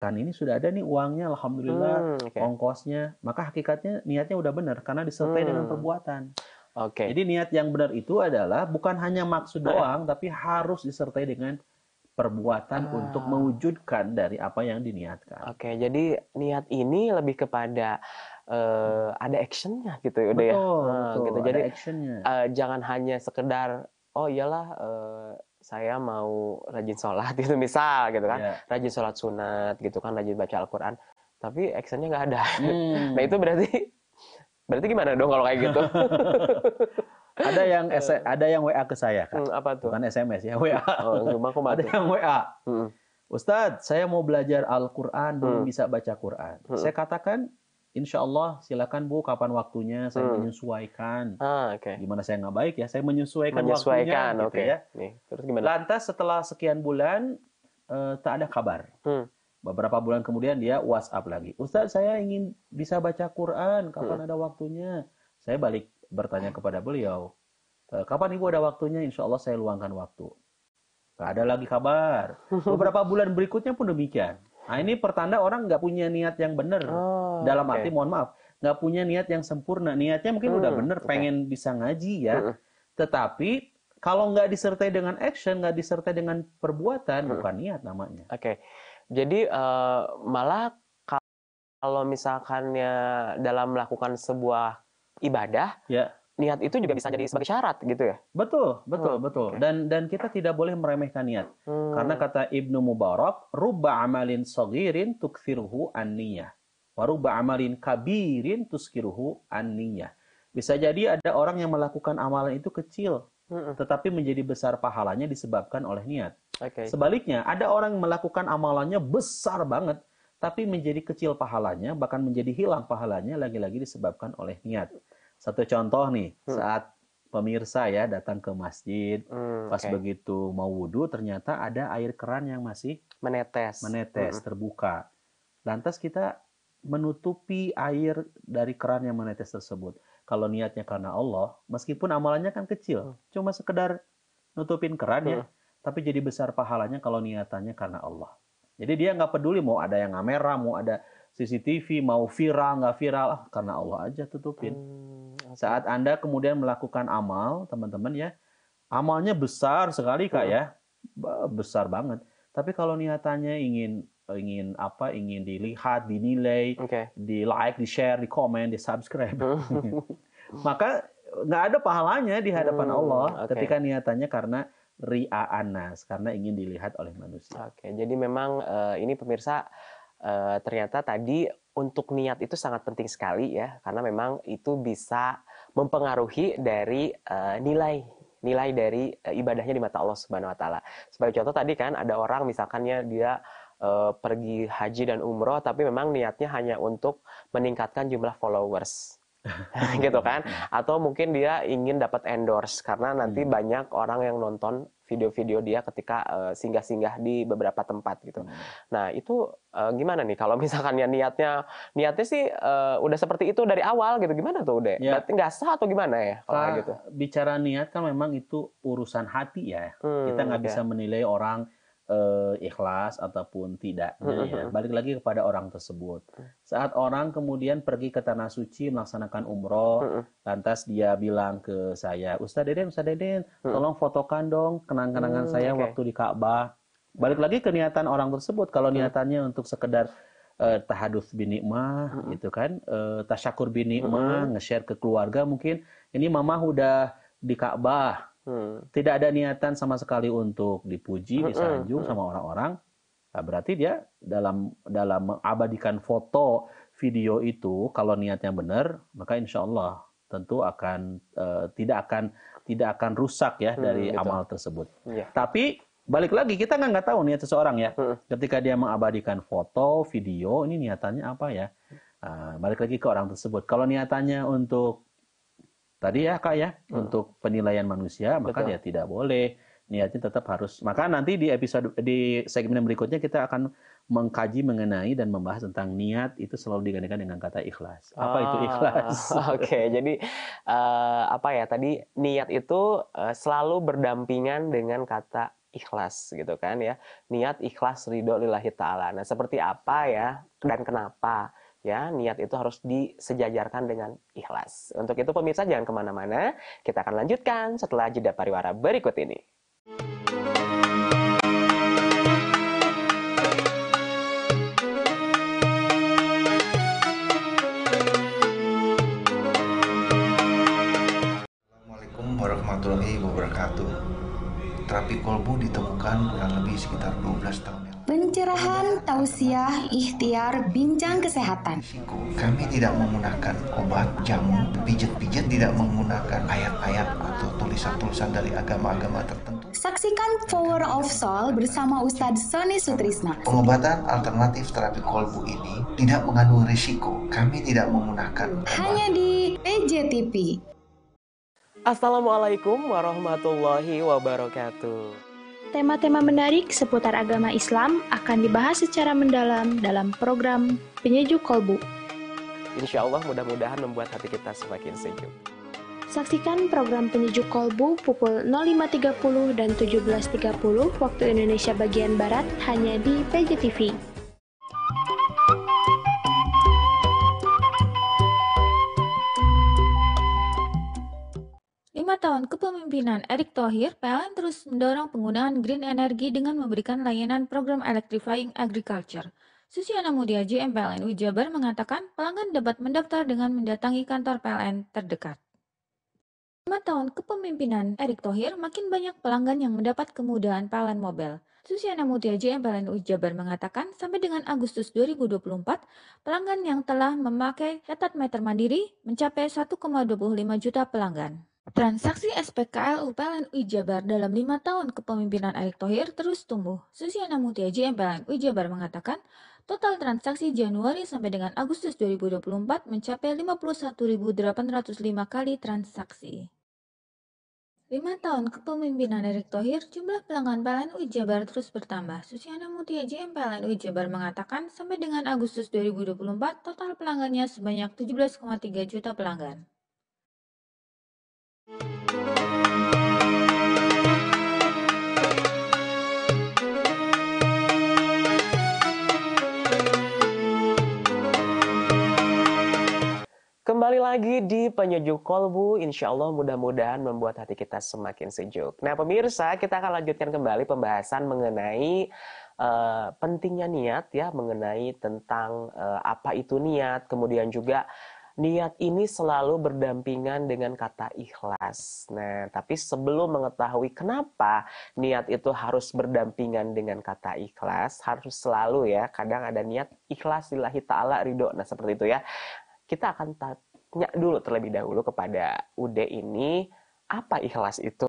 ini sudah ada nih uangnya, alhamdulillah, Oke. ongkosnya, maka hakikatnya niatnya udah benar karena disertai dengan Hmm, perbuatan. oke. Jadi niat yang benar itu adalah bukan hanya maksud Heeh. doang, tapi harus disertai dengan perbuatan untuk Ah, mewujudkan dari apa yang diniatkan. oke. Jadi niat ini lebih kepada ada actionnya gitu ya udah ya. Betul, betul. Gitu. Ada Jadi actionnya. jangan hanya sekedar oh iyalah saya mau rajin sholat gitu misal gitu kan, Ya. rajin sholat sunat gitu kan, rajin baca Al-Quran, tapi actionnya nggak ada. Nah itu Hmm. berarti berarti gimana dong kalau kayak gitu? Ada yang WA ke saya, Kak. Apa tuh? Bukan SMS ya, WA. Oh, cuma aku Ada tuh. yang WA. Mm, Ustadz, saya mau belajar Al-Quran, belum mm, bisa baca Quran. mm, Saya katakan, insya Allah, silakan Bu, kapan waktunya, saya mm. menyesuaikan. Oke. Gimana saya nggak baik ya, saya menyesuaikan waktunya, Menyesuaikan, gitu oke. ya. Nih, terus gimana? Lantas setelah sekian bulan, tak ada kabar. Hmm, Beberapa bulan kemudian dia WhatsApp lagi. Ustadz, saya ingin bisa baca Quran, hmm. kapan ada waktunya? Saya balik bertanya kepada beliau, kapan Ibu ada waktunya? Insya Allah saya luangkan waktu. Gak ada lagi kabar. Beberapa bulan berikutnya pun demikian. Nah, ini pertanda orang nggak punya niat yang benar. Oh, Dalam arti, oke. mohon maaf, nggak punya niat yang sempurna. Niatnya mungkin udah benar, Oke. pengen bisa ngaji ya. Hmm, Tetapi, kalau nggak disertai dengan action, nggak disertai dengan perbuatan, hmm. bukan niat namanya. Oke. Jadi malah kalau misalkannya dalam melakukan sebuah ibadah, Ya, niat itu juga bisa jadi sebagai syarat gitu ya? betul, betul, betul. Oke. Dan kita tidak boleh meremehkan niat. Karena Hmm, kata Ibnu Mubarak, rubba amalin sagirin tukfiruhu an-niyah. Wa rubba amalin kabirin tuskiruhu an-niyah. Bisa jadi ada orang yang melakukan amalan itu kecil, hmm. tetapi menjadi besar pahalanya disebabkan oleh niat. Oke. Sebaliknya, ada orang yang melakukan amalannya besar banget, tapi menjadi kecil pahalanya, bahkan menjadi hilang pahalanya, lagi-lagi disebabkan oleh niat. Satu contoh nih, Hmm, saat pemirsa ya datang ke masjid, pas oke. begitu mau wudhu, ternyata ada air keran yang masih Menetes. menetes, Hmm, terbuka. Lantas kita menutupi air dari keran yang menetes tersebut. Kalau niatnya karena Allah, meskipun amalannya kan kecil, hmm, cuma sekedar nutupin keran ya, hmm. tapi jadi besar pahalanya kalau niatannya karena Allah. Jadi dia nggak peduli mau ada yang kamera, mau ada CCTV, mau viral, nggak viral, karena Allah aja tutupin. Oke. Saat Anda kemudian melakukan amal, teman-teman ya, amalnya besar sekali Kak Hmm, ya, besar banget. Tapi kalau niatannya ingin ingin apa? Ingin dilihat, dinilai, oke. di like, di share, di komen, di subscribe, Hmm, maka nggak ada pahalanya di hadapan Allah oke. ketika niatannya karena ria'an nas, karena ingin dilihat oleh manusia. Oke, jadi memang ini pemirsa ternyata tadi untuk niat itu sangat penting sekali ya, karena memang itu bisa mempengaruhi dari nilai nilai dari ibadahnya di mata Allah Subhanahu wa taala. Sebagai contoh tadi kan ada orang misalkannya dia pergi haji dan umroh tapi memang niatnya hanya untuk meningkatkan jumlah followers. Gitu kan, atau mungkin dia ingin dapat endorse karena nanti Hmm. banyak orang yang nonton video-video dia ketika singgah-singgah di beberapa tempat gitu. Hmm. Nah itu gimana nih kalau misalkan ya niatnya niatnya sih udah seperti itu dari awal gitu, gimana tuh udah Ya, berarti nggak sah atau gimana ya kalau kayak gitu? bicara niat kan memang itu urusan hati ya. Kita nggak Oke. bisa menilai orang ikhlas ataupun tidaknya ya. Balik lagi kepada orang tersebut. Saat orang kemudian pergi ke tanah suci melaksanakan umroh, lantas dia bilang ke saya, Ustaz Deden, tolong fotokan dong kenang-kenangan saya Oke. waktu di Ka'bah. Balik lagi ke niatan orang tersebut. Kalau niatannya untuk sekedar tahadus binikmah gitu kan, tasyakur binikmah, nge-share ke keluarga mungkin, ini mama udah di Ka'bah, tidak ada niatan sama sekali untuk dipuji, disanjung sama orang-orang, nah, berarti dia dalam dalam mengabadikan foto video itu, kalau niatnya benar, maka insya Allah tentu akan tidak akan rusak ya dari Gitu. amal tersebut. Iya. Tapi balik lagi kita nggak tahu niat seseorang ya. Mm, Ketika dia mengabadikan foto, video, ini niatannya apa ya? Nah, balik lagi ke orang tersebut. Kalau niatannya untuk tadi ya Kak ya, untuk penilaian manusia, maka betul. dia tidak boleh. Niatnya tetap harus. Maka nanti di episode di segmen berikutnya kita akan mengkaji mengenai dan membahas tentang niat itu selalu digantikan dengan kata ikhlas. Apa itu Oh, ikhlas? oke. Jadi apa ya tadi niat itu selalu berdampingan dengan kata ikhlas gitu kan ya. Niat ikhlas ridho lillahi ta'ala. Nah, seperti apa ya dan kenapa ya niat itu harus disejajarkan dengan ikhlas. Untuk itu pemirsa jangan kemana-mana, kita akan lanjutkan setelah jeda pariwara berikut ini. Assalamualaikum warahmatullahi wabarakatuh. Terapi kolbu ditemukan kurang lebih sekitar 12 tahun yang lalu. Pencerahan, tausiah, ikhtiar, bincang kesehatan. Kami tidak menggunakan obat, jamu, pijat-pijat, tidak menggunakan ayat-ayat atau tulisan-tulisan dari agama-agama tertentu. Saksikan Power of Soul bersama Ustadz Sony Sutrisna. Pengobatan alternatif terapi kolbu ini tidak mengandung risiko. Kami tidak menggunakan obat. Hanya di PJTV. Assalamualaikum warahmatullahi wabarakatuh. Tema-tema menarik seputar agama Islam akan dibahas secara mendalam dalam program Penyejuk Kolbu. Insya Allah mudah-mudahan membuat hati kita semakin sejuk. Saksikan program Penyejuk Kolbu pukul 05.30 dan 17.30 waktu Indonesia bagian Barat hanya di PJTV. Tahun kepemimpinan Erick Thohir, PLN terus mendorong penggunaan green energy dengan memberikan layanan program Electrifying Agriculture. Susiana Mudia JM PLN Jabar mengatakan pelanggan dapat mendaftar dengan mendatangi kantor PLN terdekat. 5 tahun kepemimpinan Erick Thohir, makin banyak pelanggan yang mendapat kemudahan PLN Mobile. Susiana Mutia JM PLN Jabar mengatakan sampai dengan Agustus 2024, pelanggan yang telah memakai catat meter mandiri mencapai 1,25 juta pelanggan. Transaksi SPKLU PLN Jabar dalam 5 tahun kepemimpinan Erick Thohir terus tumbuh. Susiana Mutia JM PLN Jabar mengatakan, total transaksi Januari sampai dengan Agustus 2024 mencapai 51.805 kali transaksi. 5 tahun kepemimpinan Erick Thohir, jumlah pelanggan PLN Jabar terus bertambah. Susiana Mutia JM PLN Jabar mengatakan, sampai dengan Agustus 2024, total pelanggannya sebanyak 17,3 juta pelanggan. Kembali lagi di Penyejuk Kolbu, insya Allah mudah-mudahan membuat hati kita semakin sejuk. Nah pemirsa, kita akan lanjutkan kembali pembahasan mengenai pentingnya niat ya, mengenai tentang apa itu niat, kemudian juga niat ini selalu berdampingan dengan kata ikhlas. Nah, tapi sebelum mengetahui kenapa niat itu harus berdampingan dengan kata ikhlas, harus selalu ya, kadang ada niat ikhlas lillahi ta'ala ridho. Nah, seperti itu ya. Kita akan tanya dulu terlebih dahulu kepada Ude ini, apa ikhlas itu?